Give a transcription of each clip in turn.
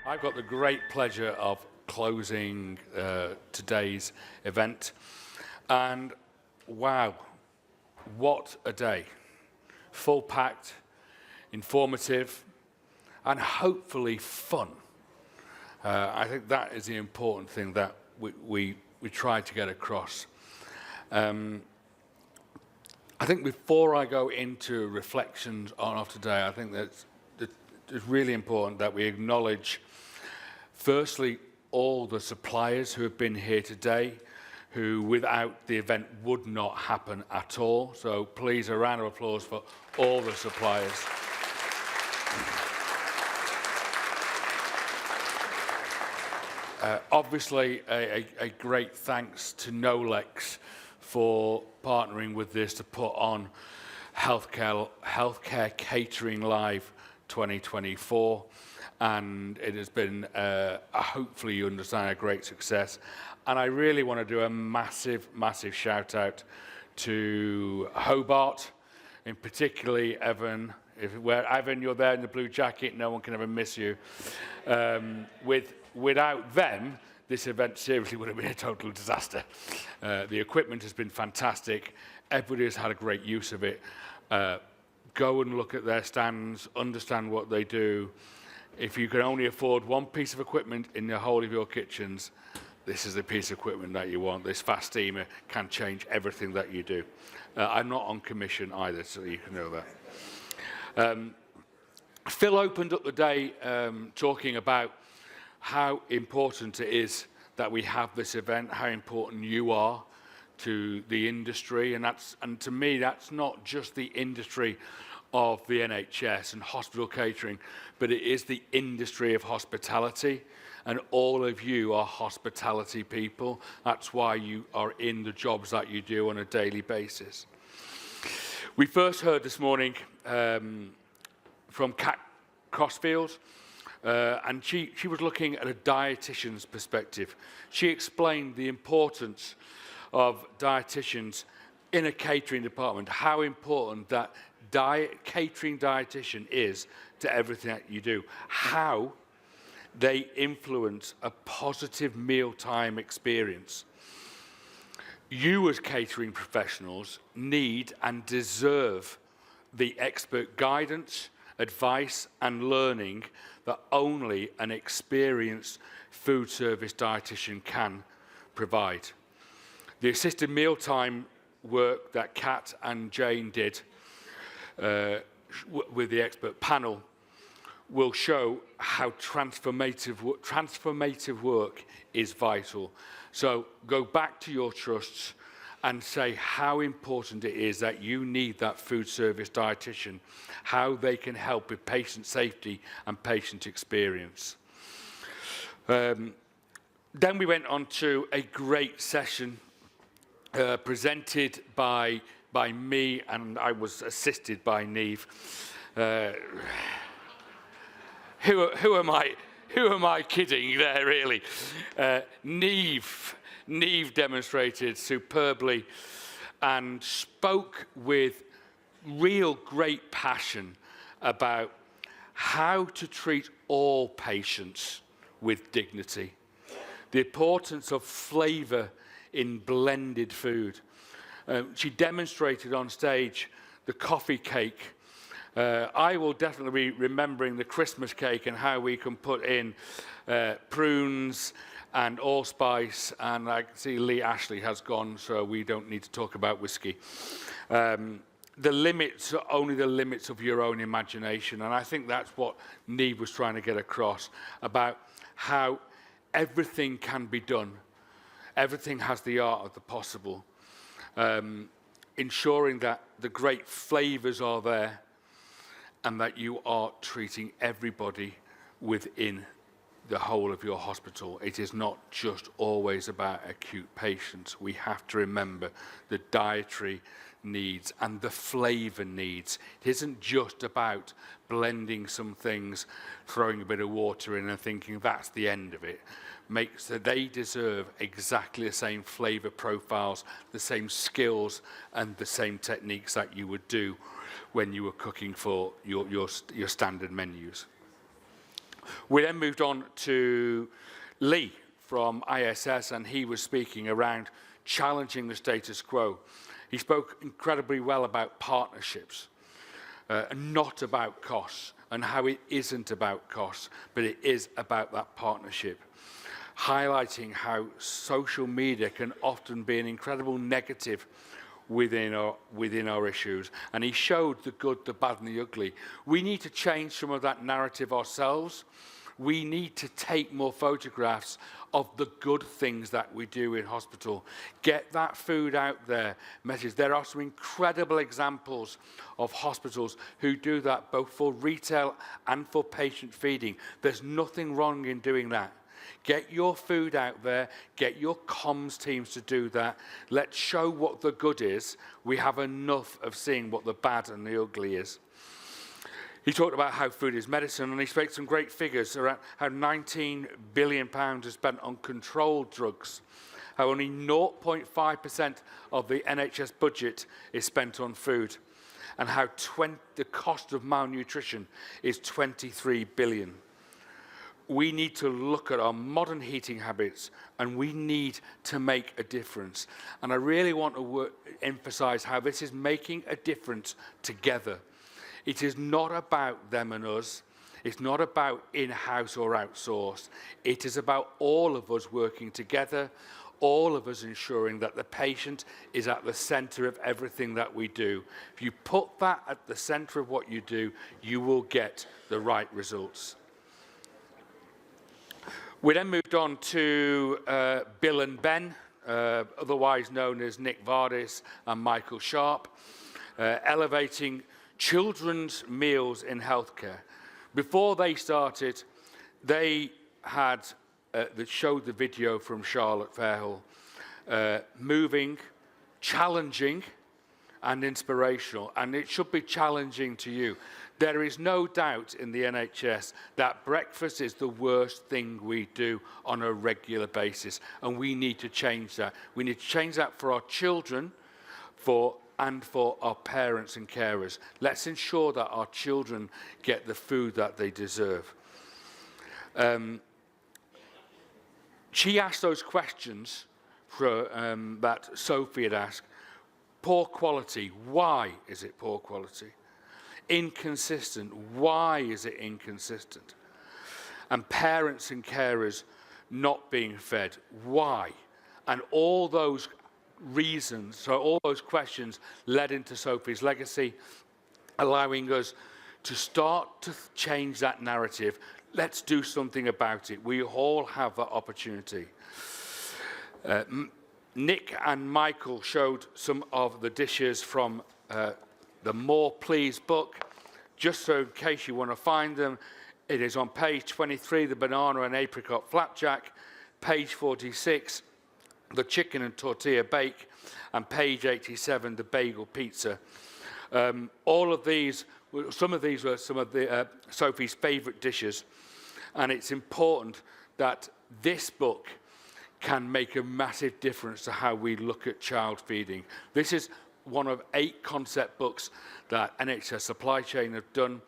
I've got the great pleasure of closing today's event. And wow, what a day. Full packed, informative, and hopefully fun. I think that is the important thing that we try to get across. I think before I go into reflections on today, I think that it's really important that we acknowledge, firstly, all the suppliers who have been here today, who without the event would not happen at all. So please, a round of applause for all the suppliers. Obviously, a great thanks to Nolex for partnering with this to put on Healthcare Catering Live 2024, and it has been, hopefully you understand, a great success. And I really want to do a massive, massive shout out to Hobart, in particularly Evan. Evan, you're there in the blue jacket, no one can ever miss you. Without them, this event seriously would have been a total disaster. The equipment has been fantastic. Everybody has had a great use of it. Go and look at their stands, understand what they do. If you can only afford one piece of equipment in the whole of your kitchens, this is the piece of equipment that you want. This fast steamer can change everything that you do. I'm not on commission either, so you can know that. Phil opened up the day talking about how important it is that we have this event, how important you are to the industry, and to me, that's not just the industry of the NHS and hospital catering, but it is the industry of hospitality, and all of you are hospitality people. That's why you are in the jobs that you do on a daily basis. We first heard this morning from Kat Crossfield, and she was looking at a dietitian's perspective. She explained the importance of dietitians in a catering department, how important that catering dietitian is to everything that you do, how they influence a positive mealtime experience. You as catering professionals need and deserve the expert guidance, advice and learning that only an experienced food service dietitian can provide. The assisted mealtime work that Kat and Jane did with the expert panel will show how transformative work is vital. So go back to your trusts and say how important it is that you need that food service dietitian, how they can help with patient safety and patient experience. Then we went on to a great session presented by me, and I was assisted by Neve. Who am I kidding there, really? Neve demonstrated superbly and spoke with real great passion about how to treat all patients with dignity, the importance of flavour in blended food. She demonstrated on stage the coffee cake. I will definitely be remembering the Christmas cake and how we can put in prunes and allspice, and I see Lee Ashley has gone, so we don't need to talk about whiskey. The limits are only the limits of your own imagination, and I think that's what Neve was trying to get across, about how everything can be done. Everything has the art of the possible. Ensuring that the great flavours are there and that you are treating everybody within the whole of your hospital. It is not just always about acute patients. We have to remember the dietary needs and the flavour needs. It isn't just about blending some things, throwing a bit of water in and thinking that's the end of it. So they deserve exactly the same flavour profiles, the same skills and the same techniques that you would do when you were cooking for your standard menus. We then moved on to Lee from ISS, and he was speaking around challenging the status quo. He spoke incredibly well about partnerships, not about costs, and how it isn't about costs, but it is about that partnership, highlighting how social media can often be an incredible negative within our issues. And he showed the good, the bad, and the ugly. We need to change some of that narrative ourselves. We need to take more photographs of the good things that we do in hospital. Get that food out there, message. There are some incredible examples of hospitals who do that both for retail and for patient feeding. There's nothing wrong in doing that. Get your food out there, get your comms teams to do that. Let's show what the good is. We have enough of seeing what the bad and the ugly is. He talked about how food is medicine, and he spoke some great figures around how £19 billion is spent on controlled drugs, how only 0.5% of the NHS budget is spent on food, and how the cost of malnutrition is 23 billion. We need to look at our modern heating habits, and we need to make a difference. And I really want to emphasize how this is making a difference together. It is not about them and us. It's not about in-house or outsourced. It is about all of us working together, all of us ensuring that the patient is at the center of everything that we do. If you put that at the center of what you do, you will get the right results. We then moved on to Bill and Ben, otherwise known as Nick Vardis and Michael Sharp, elevating children's meals in healthcare. Before they started, they had showed the video from Charlotte Fairhill, moving, challenging, and inspirational. And it should be challenging to you. There is no doubt in the NHS that breakfast is the worst thing we do on a regular basis, and we need to change that. We need to change that for our children, and for our parents and carers. Let's ensure that our children get the food that they deserve. She asked those questions that Sophie had asked. Poor quality, why is it poor quality? Inconsistent, why is it inconsistent? And parents and carers not being fed, why? And all those reasons, so all those questions led into Sophie's legacy, allowing us to start to change that narrative. Let's do something about it. We all have that opportunity. Nick and Michael showed some of the dishes from the More Please book. Just so in case you want to find them, it is on page 23, the banana and apricot flapjack, page 46, the chicken and tortilla bake, and page 87, the bagel pizza. All of these, some of these were some of Sophie's favourite dishes, and it's important that this book can make a massive difference to how we look at child feeding. This is one of 8 concept books that NHS Supply Chain have done.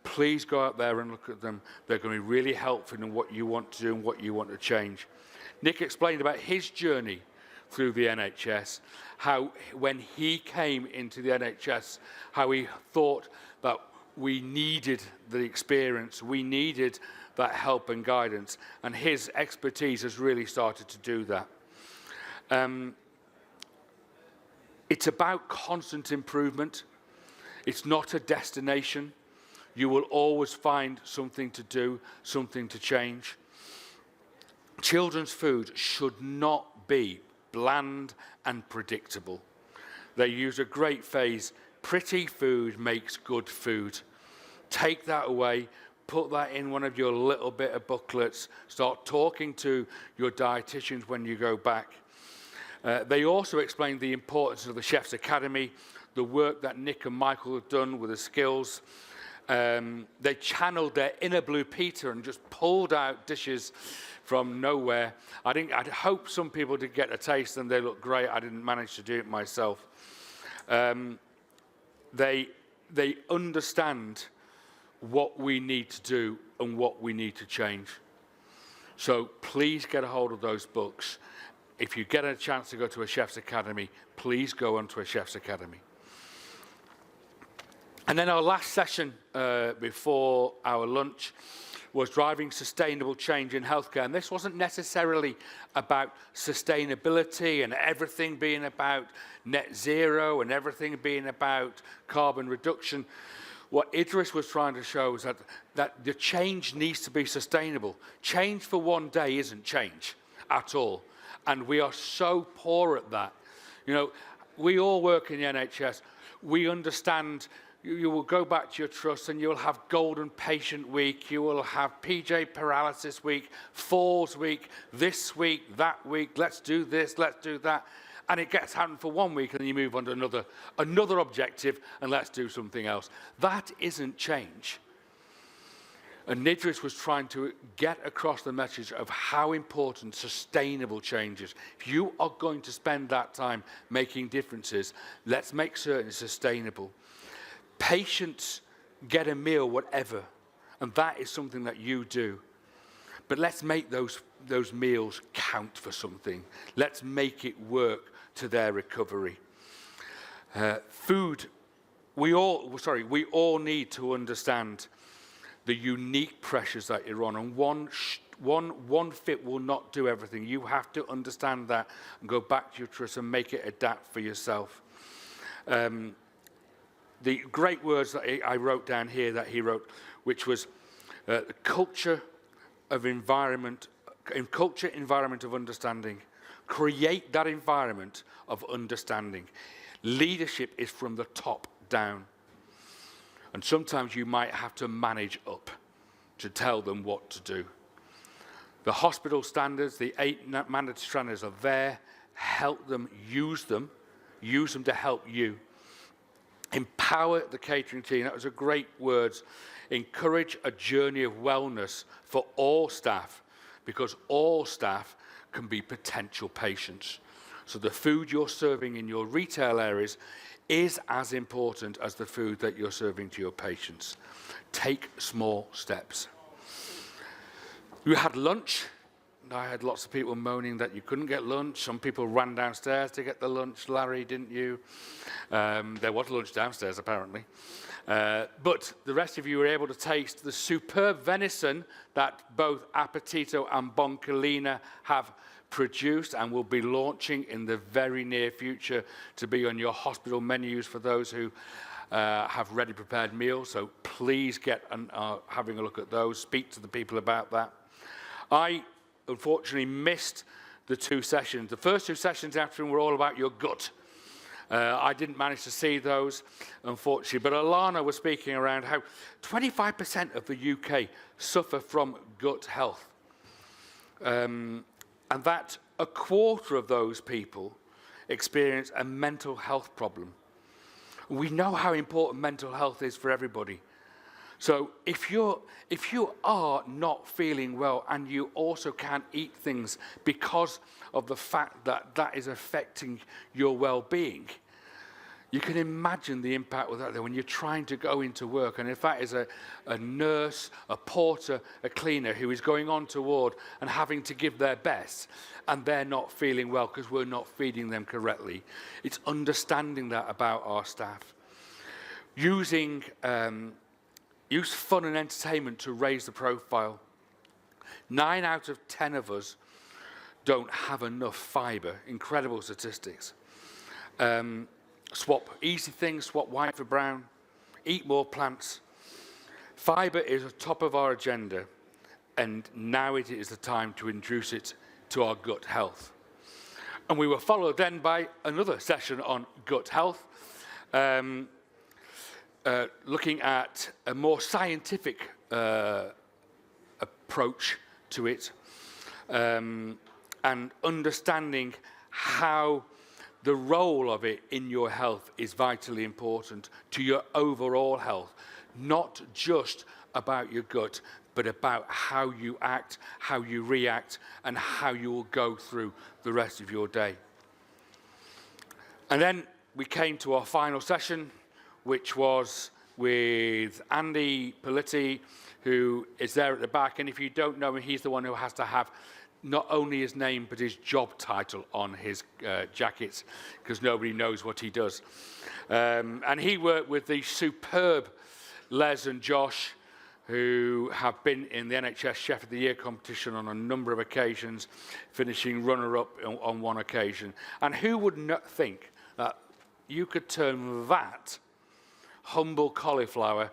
Please go out there and look at them. They're going to be really helpful in what you want to do and what you want to change. Nick explained about his journey through the NHS, how when he came into the NHS, how he thought that we needed the experience, we needed that help and guidance, and his expertise has really started to do that. It's about constant improvement. It's not a destination. You will always find something to do, something to change. Children's food should not be bland and predictable. They use a great phrase, pretty food makes good food. Take that away, put that in one of your little bit of booklets, start talking to your dietitians when you go back. They also explained the importance of the Chef's Academy, the work that Nick and Michael have done with the skills. They channeled their inner Blue Peter and just pulled out dishes from nowhere. I'd hope some people did get a taste and they look great. I didn't manage to do it myself. They understand what we need to do and what we need to change. So please get a hold of those books. If you get a chance to go to a Chef's Academy, please go onto a Chef's Academy. And then our last session before our lunch was driving sustainable change in healthcare. And this wasn't necessarily about sustainability and everything being about net zero and everything being about carbon reduction. What Idris was trying to show is that the change needs to be sustainable. Change for one day isn't change at all. And we are so poor at that. You know, we all work in the NHS. We understand. You will go back to your trust and you'll have Golden Patient Week, you will have PJ Paralysis Week, Falls Week, this week, that week, let's do this, let's do that. And it gets happened for 1 week and then you move on to another objective and let's do something else. That isn't change. And Idris was trying to get across the message of how important sustainable change is. If you are going to spend that time making differences, let's make certain it's sustainable. Patients get a meal, whatever, and that is something that you do. But let's make those meals count for something. Let's make it work to their recovery. Food, we all need to understand the unique pressures that you're on, and one fit will not do everything. You have to understand that and go back to your trust and make it adapt for yourself. The great words that I wrote down here that he wrote, which was the culture, environment of understanding. Create that environment of understanding. Leadership is from the top down. And sometimes you might have to manage up to tell them what to do. The hospital standards, the 8 mandatory standards are there. Help them, use them to help you. Empower the catering team. That was a great word. Encourage a journey of wellness for all staff, because all staff can be potential patients. So the food you're serving in your retail areas is as important as the food that you're serving to your patients. Take small steps. We had lunch. I had lots of people moaning that you couldn't get lunch. Some people ran downstairs to get the lunch. Larry, didn't you? There was lunch downstairs, apparently. But the rest of you were able to taste the superb venison that both Appetito and Boncolina have produced and will be launching in the very near future to be on your hospital menus for those who have ready prepared meals. So please get having a look at those. Speak to the people about that. I unfortunately missed the 2 sessions. The first 2 sessions afternoon were all about your gut. I didn't manage to see those, unfortunately, but Alana was speaking around how 25% of the UK suffer from gut health. And that a quarter of those people experience a mental health problem. We know how important mental health is for everybody. So if you are not feeling well and you also can't eat things because of the fact that that is affecting your well-being, you can imagine the impact with that when you're trying to go into work. And if that is a nurse, a porter, a cleaner who is going on to ward and having to give their best and they're not feeling well because we're not feeding them correctly, it's understanding that about our staff. Use fun and entertainment to raise the profile. 9 out of 10 of us don't have enough fibre. Incredible statistics. Swap easy things, swap white for brown. Eat more plants. Fibre is at the top of our agenda, and now it is the time to introduce it to our gut health. And we were followed then by another session on gut health. Looking at a more scientific approach to it and understanding how the role of it in your health is vitally important to your overall health, not just about your gut, but about how you act, how you react, and how you will go through the rest of your day. And then we came to our final session, which was with Andy Politti, who is there at the back. And if you don't know him, he's the one who has to have not only his name, but his job title on his jackets, because nobody knows what he does. And he worked with the superb Les and Josh, who have been in the NHS Chef of the Year competition on a number of occasions, finishing runner-up on one occasion. And who would not think that you could turn that humble cauliflower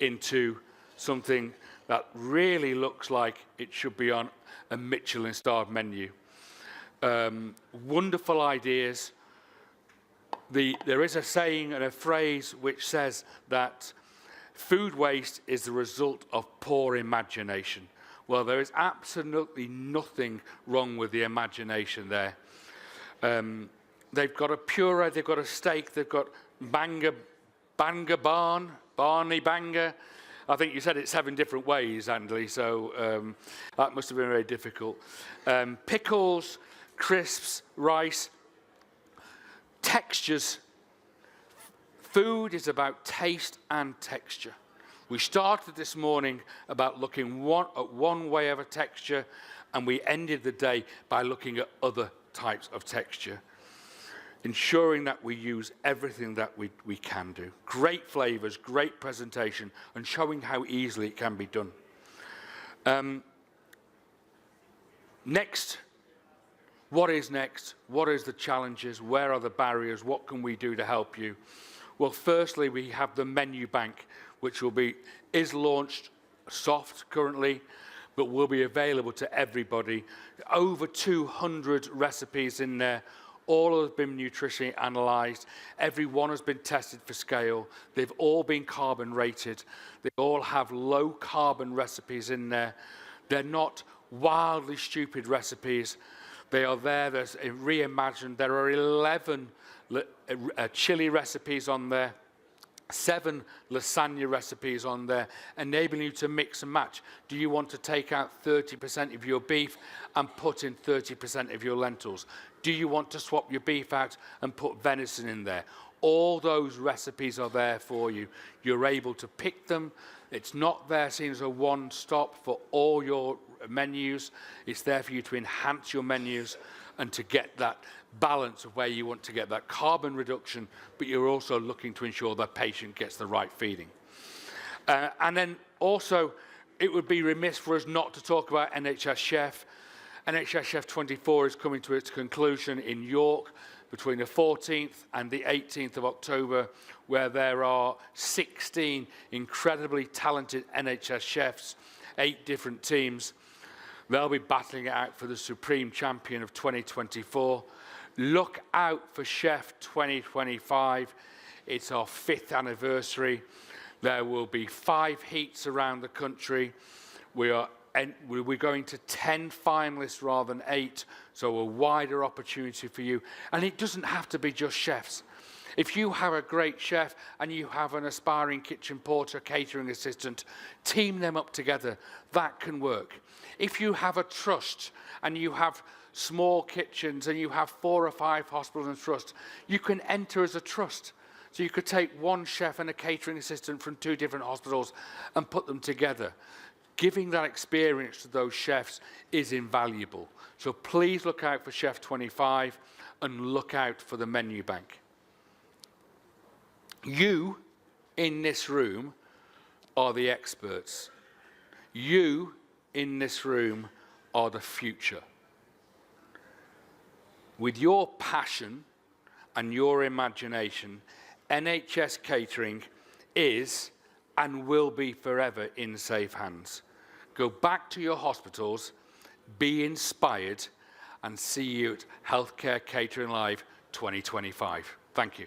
into something that really looks like it should be on a Michelin-starred menu. Wonderful ideas. There is a saying and a phrase which says that food waste is the result of poor imagination. Well, there is absolutely nothing wrong with the imagination there. They've got a puree, they've got a steak, they've got Barney Banger. I think you said it 7 different ways, Andy, so that must have been very difficult. Pickles, crisps, rice, textures. Food is about taste and texture. We started this morning about looking at one way of a texture, and we ended the day by looking at other types of texture, ensuring that we use everything that we can do. Great flavors, great presentation, and showing how easily it can be done. Next, what is next? What is the challenges? Where are the barriers? What can we do to help you? Well, firstly, we have the menu bank, which is launched soft currently, but will be available to everybody. Over 200 recipes in there. All have been nutritionally analysed. Every one has been tested for scale. They've all been carbon rated. They all have low carbon recipes in there. They're not wildly stupid recipes. They are there. There's reimagined. There are 11 chili recipes on there, 7 lasagna recipes on there, enabling you to mix and match. Do you want to take out 30% of your beef and put in 30% of your lentils? Do you want to swap your beef out and put venison in there? All those recipes are there for you. You're able to pick them. It's not there seen as a one-stop for all your menus. It's there for you to enhance your menus and to get that balance of where you want to get that carbon reduction, but you're also looking to ensure that patient gets the right feeding. And then also, it would be remiss for us not to talk about NHS Chef. NHS Chef 24 is coming to its conclusion in York between the 14th and the 18th of October, where there are 16 incredibly talented NHS chefs, 8 different teams. They'll be battling it out for the Supreme Champion of 2024. Look out for Chef 2025. It's our 5th anniversary. There will be 5 heats around the country. We're going to 10 finalists rather than 8, so a wider opportunity for you. And it doesn't have to be just chefs. If you have a great chef and you have an aspiring kitchen porter, catering assistant, team them up together. That can work. If you have a trust and you have small kitchens and you have 4 or 5 hospitals and trusts, you can enter as a trust. So you could take one chef and a catering assistant from 2 different hospitals and put them together. Giving that experience to those chefs is invaluable. So please look out for Chef 25 and look out for the menu bank. You in this room are the experts. You in this room are the future. With your passion and your imagination, NHS catering is and will be forever in safe hands. Go back to your hospitals, be inspired, and see you at Healthcare Catering Live 2025. Thank you.